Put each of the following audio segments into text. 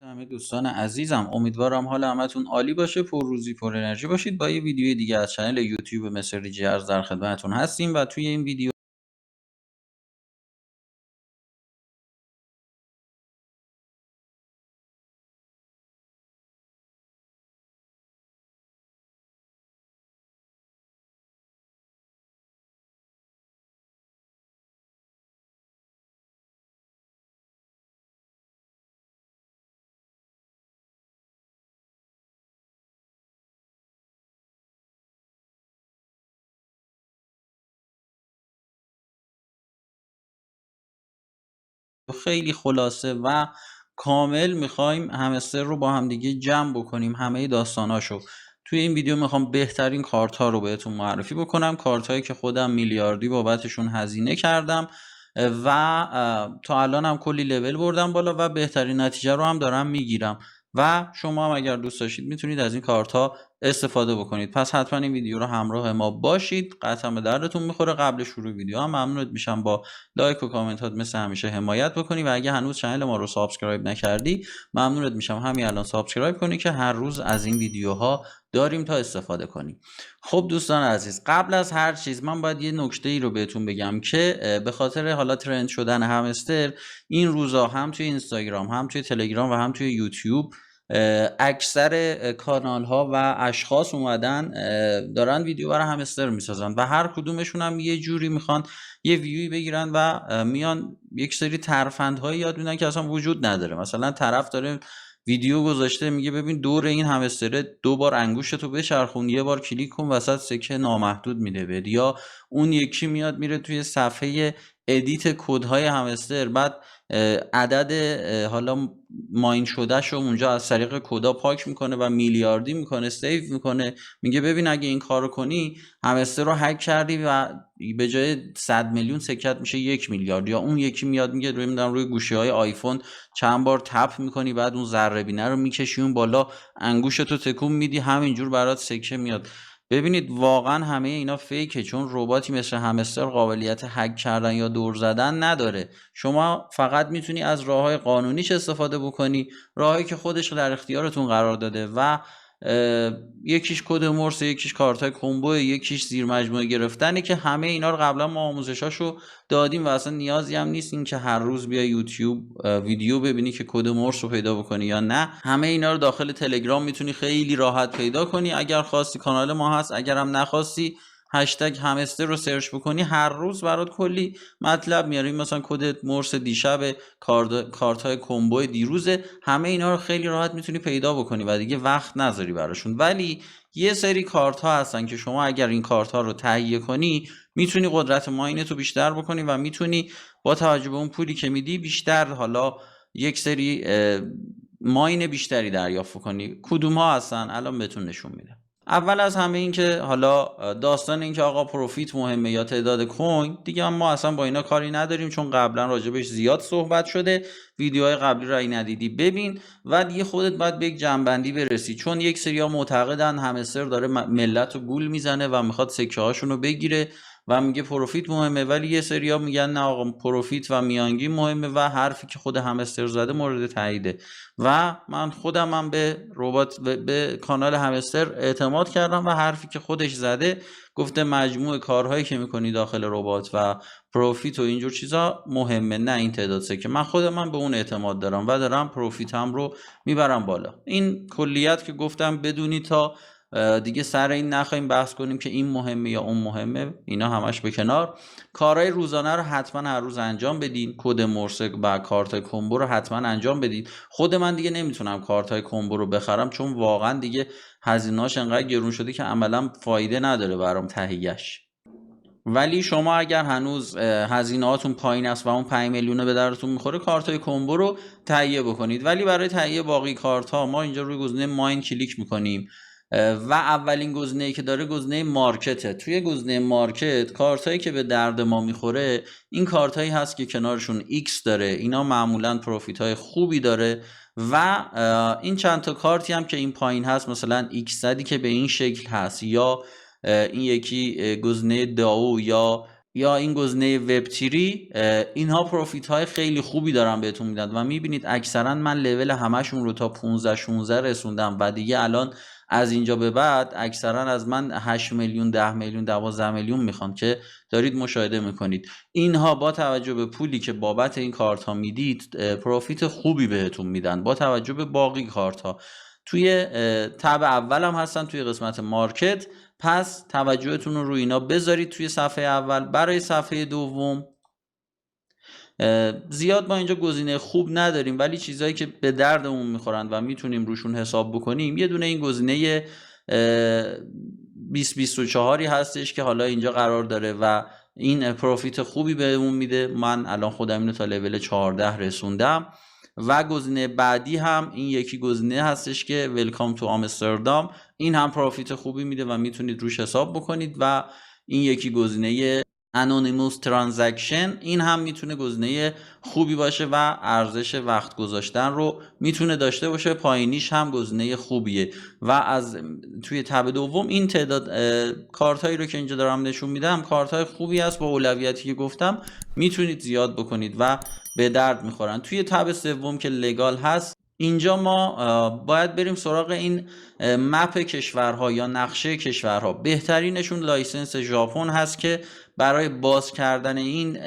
همه دوستان عزیزم، امیدوارم حال همتون عالی باشه، پر روزی پر انرژی باشید. با یه ویدیو دیگه از چنل یوتیوب مستر ریجیرز در خدمتتون هستیم و توی این ویدیو خیلی خلاصه و کامل میخوایم همستر رو با همدیگه جمع بکنیم، همه داستاناشو. توی این ویدیو میخوام بهترین کارت ها رو بهتون معرفی بکنم، کارت هایی که خودم میلیاردی بابتشون هزینه کردم و تا الان هم کلی لول بردم بالا و بهترین نتیجه رو هم دارم میگیرم و شما هم اگر دوست داشتید میتونید از این کارت ها استفاده بکنید. پس حتما این ویدیو رو همراه ما باشید، قطعا به دردتون میخوره. قبل شروع ویدیو هم ممنونت میشم با لایک و کامنتات مثل همیشه حمایت بکنی و اگه هنوز چنل ما رو سابسکرایب نکردی ممنونت میشم همین الان سابسکرایب کنی که هر روز از این ویدیوها داریم تا استفاده کنیم. خب دوستان عزیز، قبل از هر چیز من باید یه نکته ای رو بهتون بگم که به خاطر حالا ترند شدن همستر این روزا هم توی اینستاگرام هم توی تلگرام و هم توی یوتیوب اکثر کانال ها و اشخاص اومدن دارن ویدیو برای همستر میسازن و هر کدومشون هم یه جوری میخوان یه ویوی بگیرن و میان یک سری ترفندهایی یاد میدن که اصلا وجود نداره. مثلا طرف داره ویدیو گذاشته میگه ببین دور این همستره 2 بار انگوشتو بچرخون، 1 بار کلیک کن، وسط سکه نامحدود میده بهت. یا اون یکی میاد میره توی صفحه ادیت کدهای همستر، بعد عدد حالا ماین شده شو اونجا از طریق کدا پاک میکنه و میلیاردی میکنه، سیو میکنه، میگه ببین اگه این کارو کنی همستر رو هک کردی و به جای 100 میلیون سکت میشه 1 میلیارد. یا اون یکی میاد میگه روی گوشی های آیفون چند بار تپ میکنی، بعد اون ذره بینه رو میکشی اون بالا، انگوشتو تکون میدی، همینجور برات سکه میاد. ببینید واقعا همه اینا فیکه، چون رباتی مثل همستر قابلیت هک کردن یا دور زدن نداره. شما فقط میتونی از راههای قانونیش استفاده بکنی، راههایی که خودش در اختیارتون قرار داده و یکیش کد مرس، یکیش کارتای کمبو، یکیش زیر مجموعه گرفتنه که همه اینا رو قبلا ما آموزشاشو دادیم و اصلا نیازی هم نیست این که هر روز بیا یوتیوب ویدیو ببینی که کد مرس رو پیدا بکنی یا نه. همه اینا رو داخل تلگرام میتونی خیلی راحت پیدا کنی. اگر خواستی کانال ما هست، اگر هم نخواستی هشتگ همستر رو سرچ بکنی، هر روز برات کلی مطلب میاریم. مثلا کد مرس دیشب، کارت های کمبو دیروزه، همه اینا رو خیلی راحت میتونی پیدا بکنی و دیگه وقت نذاری براشون. ولی یه سری کارت ها هستن که شما اگر این کارت ها رو تهیه کنی میتونی قدرت ماینت رو بیشتر بکنی و میتونی با توجه به اون پولی که میدی بیشتر حالا یک سری ماین بیشتری دریافت کنی. کدوم ها هستن الان بهتون نشون میدم. اول از همه این که حالا داستان این که آقا پروفیت مهمه یا تعداد کوین، دیگه ما اصلا با اینا کاری نداریم، چون قبلا راجبش زیاد صحبت شده. ویدیوهای قبلی رو اگه ندیدی ببین و دیگه خودت باید به یک جنبندی برسی، چون یک سری ها معتقدن همستر داره ملت رو گول میزنه و میخواد سکه هاشون رو بگیره و میگه پروفیت مهمه، ولی یه سری ها میگن نه آقا پروفیت و میانگی مهمه و حرفی که خود همستر زده مورد تاییده. و من خودم هم به ربات به کانال همستر اعتماد کردم و حرفی که خودش زده، گفته مجموع کارهایی که میکنی داخل ربات و پروفیت و اینجور چیزا مهمه، نه این تعداد سکه. من خودم به اون اعتماد دارم و دارم پروفیتم رو میبرم بالا. این کلیت که گفتم بدونی تا دیگه سر این نخواهیم بحث کنیم که این مهمه یا اون مهمه، اینا همش به کنار. کارهای روزانه رو حتما هر روز انجام بدین. کد مرس و کارت کمبو رو حتما انجام بدید. خود من دیگه نمیتونم کارت های کمبو رو بخرم، چون واقعا دیگه هزینه‌اش انقدر گرون شده که عملا فایده نداره برام تهیه‌اش. ولی شما اگر هنوز هزینه‌هاتون پایین است و اون 5 میلیون به درتون میخوره، کارت های کمبو رو تهیه بکنید. ولی برای تهیه باقی کارت ها ما اینجا روی گزینه ماین کلیک میکنیم و اولین گزینه‌ای که داره گزینه مارکته. توی گزینه مارکت کارتایی که به درد ما میخوره این کارتایی هست که کنارشون ایکس داره، اینا معمولا پروفیت های خوبی داره. و این چند تا کارتی هم که این پایین هست، مثلا ایکس زدی که به این شکل هست، یا این یکی گزینه داو یا یا این گزینه وب تیری، اینها پروفیت های خیلی خوبی دارن بهتون میدن و میبینید اکثرا من لول همشون رو تا 15 16 رسوندم و دیگه الان از اینجا به بعد اکثرا از من 8 میلیون 10 میلیون 12 میلیون میخوان که دارید مشاهده میکنید. اینها با توجه به پولی که بابت این کارت ها میدید پروفیت خوبی بهتون میدن با توجه به باقی کارت ها. توی تب اول هم هستن توی قسمت مارکت، پس توجهتون رو روی اینا بذارید توی صفحه اول. برای صفحه دوم زیاد ما اینجا گزینه خوب نداریم، ولی چیزایی که به دردمون میخورن و میتونیم روشون حساب بکنیم، یه دونه این گزینه 2024 هستش که حالا اینجا قرار داره و این پروفیت خوبی بهمون میده. من الان خودم اینو تا لول 14 رسوندم. و گزینه بعدی هم این یکی گزینه هستش که ویلکام تو آمستردام، این هم پروفیت خوبی میده و میتونید روش حساب بکنید. و این یکی گزینه انونیموس ترانزکشن، این هم میتونه گزینه خوبی باشه و ارزش وقت گذاشتن رو میتونه داشته باشه. پایینیش هم گزینه خوبیه. و از توی تب دوم این تعداد کارت هایی رو که اینجا دارم نشون میدم کارت های خوبی است با اولویتی که گفتم، میتونید زیاد بکنید و به درد میخورن. توی تب سوم که لگال هست، اینجا ما باید بریم سراغ این مپ کشورها یا نقشه کشورها. بهترینشون لایسنس ژاپن هست که برای باز کردن این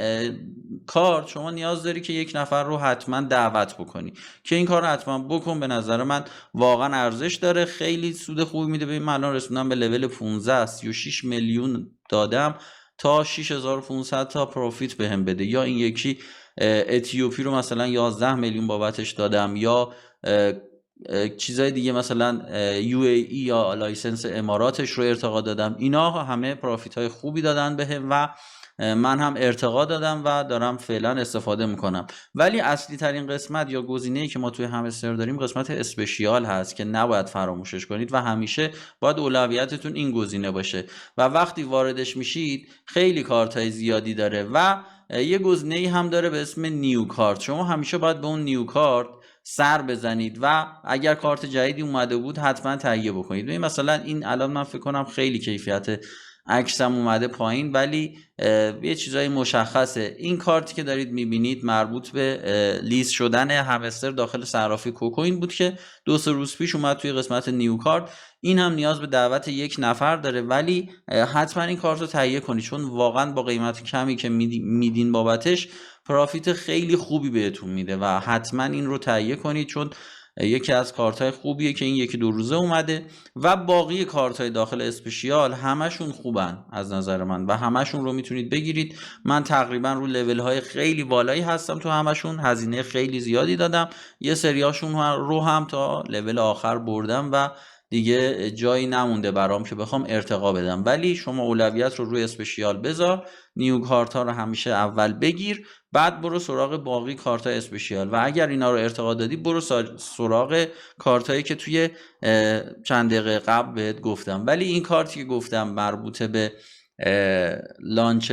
کارت شما نیاز داری که یک نفر رو حتما دعوت بکنی که این کار رو حتما بکن. به نظر من واقعا ارزش داره، خیلی سود خوبی میده. ببین من الان رسوندم به لول 15، 36 میلیون دادم تا 6500 تا پروفیت بهم بده. یا این یکی اتیوپی رو مثلا 11 میلیون بابتش دادم، یا چیزای دیگه مثلا UAE یا لایسنس اماراتش رو ارتقا دادم. اینا همه پروفیت های خوبی دادن بهم و من هم ارتقا دادم و دارم فعلا استفاده میکنم. ولی اصلی ترین قسمت یا گزینه‌ای که ما توی همستر داریم قسمت اسپشیال هست که نباید فراموشش کنید و همیشه باید اولویتتون این گزینه باشه. و وقتی واردش میشید خیلی کارت‌های زیادی داره و یه گزینه‌ای هم داره به اسم نیو کارت. شما همیشه باید به اون نیو کارت سر بزنید و اگر کارت جدیدی اومده بود حتما تهیه بکنید. ببین مثلا این الان من فکر کنم خیلی کیفیت عکسم اومده پایین، ولی یه چیزای مشخصه. این کارتی که دارید میبینید مربوط به لیست شدن همستر داخل صرافی کوکوین بود که 2-3 روز پیش اومد توی قسمت نیو کارت. این هم نیاز به دعوت یک نفر داره، ولی حتما این کارت رو تهیه کنید چون واقعا با قیمت کمی که میدین بابتش پروفیت خیلی خوبی بهتون میده و حتما این رو تهیه کنید چون یکی از کارت‌های خوبیه که این 1-2 روزه اومده. و باقی کارت‌های داخل اسپشیال همشون خوبن از نظر من و همشون رو میتونید بگیرید. من تقریبا رو لول‌های خیلی بالایی هستم تو همشون، هزینه خیلی زیادی دادم، یه سریاشون رو هم تا لول آخر بردم و دیگه جایی نمونده برام که بخوام ارتقا بدم. ولی شما اولویت رو روی اسپشیال بذار، نیو کارت ها رو همیشه اول بگیر، بعد برو سراغ باقی کارت های اسپشیال. و اگر اینا رو ارتقا دادی برو سراغ کارت هایی که توی چند دقیقه قبل بهت گفتم. ولی این کارتی که گفتم مربوط به لانچ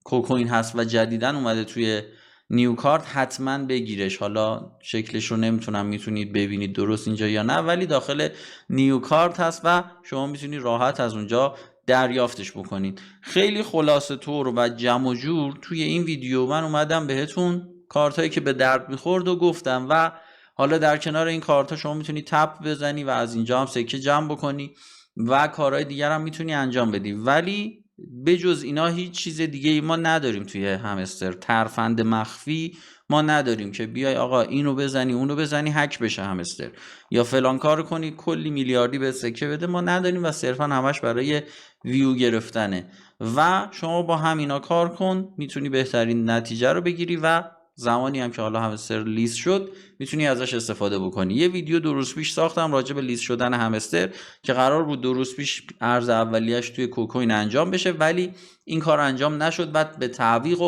کوکوین هست و جدیدن اومده توی نیو کارت، حتما بگیرش. حالا شکلش رو نمیتونم میتونید ببینید درست اینجا یا نه، ولی داخل نیو کارت هست و شما میتونید راحت از اونجا دریافتش بکنید. خیلی خلاصه طور و جمع و جور توی این ویدیو من اومدم بهتون کارت هایی که به درد میخورد و گفتم. و حالا در کنار این کارت ها شما میتونید تپ بزنی و از اینجا هم سکه جمع بکنی و کارهای دیگر هم میتونی انجام بدی. ولی بجز اینا هیچ چیز دیگه ای ما نداریم توی همستر. ترفند مخفی ما نداریم که بیای آقا اینو بزنی اونو بزنی هک بشه همستر یا فلان کار کنی کلی میلیاردی به سکه بده. ما نداریم و صرفا همش برای ویو گرفتنه. و شما با همینا کار کن میتونی بهترین نتیجه رو بگیری و زمانی هم که حالا همستر لیست شد میتونی ازش استفاده بکنی. یه ویدیو 2 روز پیش ساختم راجع به لیست شدن همستر که قرار بود 2 روز پیش ارز اولیه‌اش توی کوکوین انجام بشه، ولی این کار انجام نشد. بعد به تعویق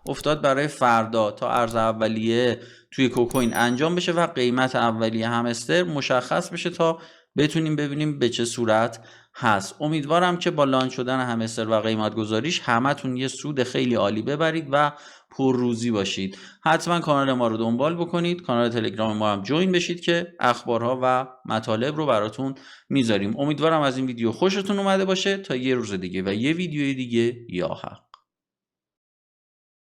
افتاد برای فردا تا ارز اولیه توی کوکوین انجام بشه و قیمت اولیه همستر مشخص بشه تا بتونیم ببینیم به چه صورت هست. امیدوارم که با لانچ شدن همستر و قیمت گذاریش همتون یه سود خیلی عالی ببرید و پرروزی باشید. حتما کانال ما رو دنبال بکنید، کانال تلگرام ما هم جوین بشید که اخبارها و مطالب رو براتون میذاریم. امیدوارم از این ویدیو خوشتون اومده باشه. تا یه روز دیگه و یه ویدیوی دیگه، یا حق.